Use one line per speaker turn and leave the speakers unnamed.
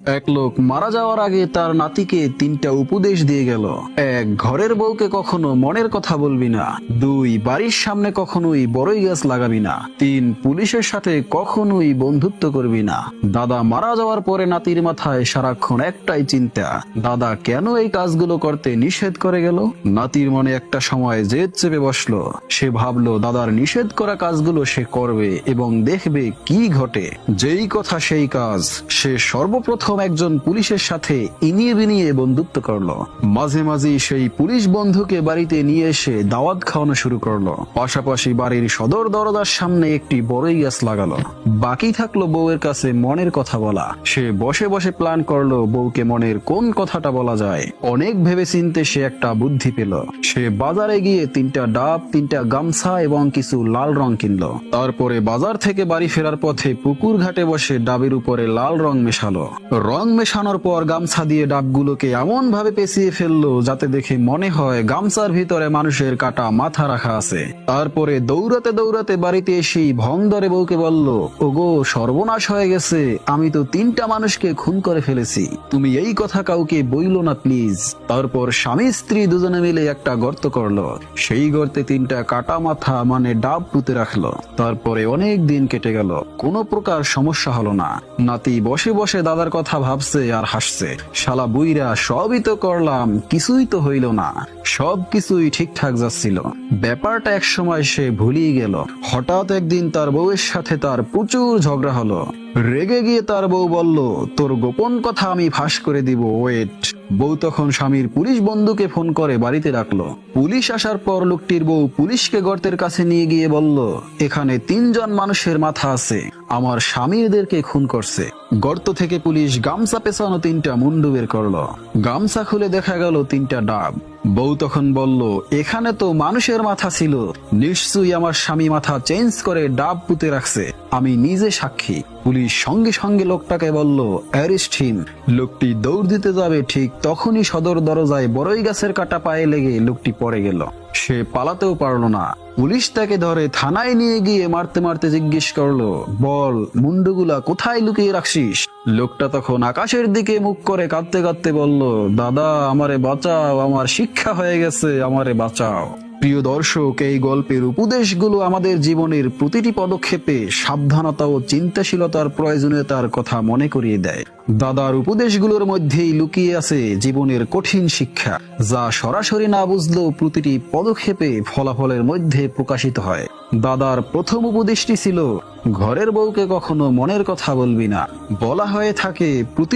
এক লোক মারা যাওয়ার আগে তার নাতিকে 3টা উপদেশ দিয়ে গেল। 1, ঘরের বউকে কখনো মনের কথা বলবি না। 2, বাড়ির সামনে কখনোই বড়ই গাছ লাগাবি না। 3, পুলিশের সাথে কখনোই বন্ধুত্ব করবি না। দাদা মারা যাওয়ার পরে নাতির মাথায় সারাক্ষণ একটাই চিন্তা, দাদা কেন এই কাজগুলো করতে নিষেধ করে গেল। নাতির মনে একটা সময় জেদ চেপে বসলো। সে ভাবলো দাদার নিষেধ করা কাজগুলো সে করবে এবং দেখবে কি ঘটে। যেই কথা সেই কাজ। সে সর্বপ্রথম একজন পুলিশের সাথে ইনিয়ে বিনিয়ে বন্ধুত্ব করলো। মাঝে মাঝে সেই পুলিশ বন্ধুকে বাড়িতে নিয়ে এসে দাওয়াত খাওয়ানো শুরু করলো। পাশাপাশি বাড়ির সদর দরজার সামনে একটি বড়ই গাছ লাগালো। বাকি থাকলো বউয়ের কাছে মনের কথা বলা। সে বসে বসে প্ল্যান করলো বউকে মনের কোন কথাটা বলা যায়। অনেক ভেবে চিনতে সে একটা বুদ্ধি পেল। সে বাজারে গিয়ে 3টা ডাব, 3টা গামছা এবং কিছু লাল রং কিনলো। তারপরে বাজার থেকে বাড়ি ফেরার পথে পুকুর ঘাটে বসে ডাবের উপরে লাল রং মেশালো। রং মেশানোর পর গামছা দিয়ে ডাবগুলোকে এমন ভাবে পেঁচিয়ে ফেললো যাতে দেখে মনে হয় গামছার ভিতরে মানুষের কাটা মাথা রাখা আছে। তারপরে দৌড়াতে দৌড়াতে বাড়িতে এসেই ভং ধরে বউকে বলল, ওগো সর্বনাশ হয়ে গেছে, আমি তো 3টা মানুষকে খুন করে ফেলেছি, তুমি এই কথা কাউকে বইলো না প্লিজ। তারপর স্বামী স্ত্রী দুজনে মিলে একটা গর্ত করলো। সেই গর্তে 3টা কাটা মাথা মানে ডাব পুঁতে রাখলো। তারপরে অনেক দিন কেটে গেল, কোনো প্রকার সমস্যা হলো না। নাতি বসে বসে দাদার কথা ভাবছে আর হাসছে। শালা বুইরা, সবই তো করলাম, কিছুই তো হইল না, সবকিছুই ঠিকঠাক যাচ্ছিল। ব্যাপারটা এক সময় সে ভুলিয়ে গেল। হঠাৎ একদিন তার বউয়ের সাথে তার প্রচুর ঝগড়া হলো। রেগে গিয়ে তার বউ বলল, তোর গোপন কথা আমি ফাঁস করে দিব, ওয়েট। বউ তখন স্বামীর পুলিশ বন্ধুকে ফোন করে বাড়িতে রাখলো। পুলিশ আসার পর লোকটির বউ পুলিশকে গর্তের কাছে নিয়ে গিয়ে বলল, এখানে 3জন মানুষের মাথা আছে, আমার স্বামী এদেরকে খুন করছে। গর্ত থেকে পুলিশ গামছা পেছানো 3টা মুন্ডু বের করলো। গামছা খুলে দেখা গেল 3টা ডাব। বউ তখন বলল, এখানে তো মানুষের মাথা ছিল, নিশ্চয়ই আমার স্বামী মাথা চেঞ্জ করে ডাব পুঁতে রাখছে, আমি নিজে সাক্ষী। পুলিশ সঙ্গে সঙ্গে লোকটাকে বলল, অ্যারেস্ট হিম। লোকটি দৌড় দিতে যাবে, ঠিক তখনই সদর দরজায় বড়ই গাছের কাটা পায়ে লেগে লোকটি পড়ে গেল। সে পালাতেও পারলো না। পুলিশ তাকে ধরে থানায় নিয়ে গিয়ে মারতে মারতে জিজ্ঞেস করলো, বল মুন্ডুগুলা কোথায় লুকিয়ে রাখছিস। লোকটা তখন আকাশের দিকে মুখ করে কাঁদতে কাঁদতে বলল, দাদা আমারে বাঁচাও, আমার শিক্ষা হয়ে গেছে, আমারে বাঁচাও। প্রিয় দর্শক, এই গল্পের উপদেশগুলো আমাদের জীবনের প্রতিটি পদক্ষেপে সাবধানতা ও চিন্তাশীলতার প্রয়োজনীয়তার কথা মনে করিয়ে দেয়। দাদার উপদেশগুলোর মধ্যেই লুকিয়ে আছে জীবনের কঠিন শিক্ষা, যা সরাসরি না বুঝলেও প্রতিটি পদক্ষেপে ফলাফলের মধ্যে প্রকাশিত হয়। দাদার প্রথম উপদেশটি ছিল, ঘরের বউকে কখনো মনের কথা বলবি না। বলা হয়ে থাকে প্রতিটি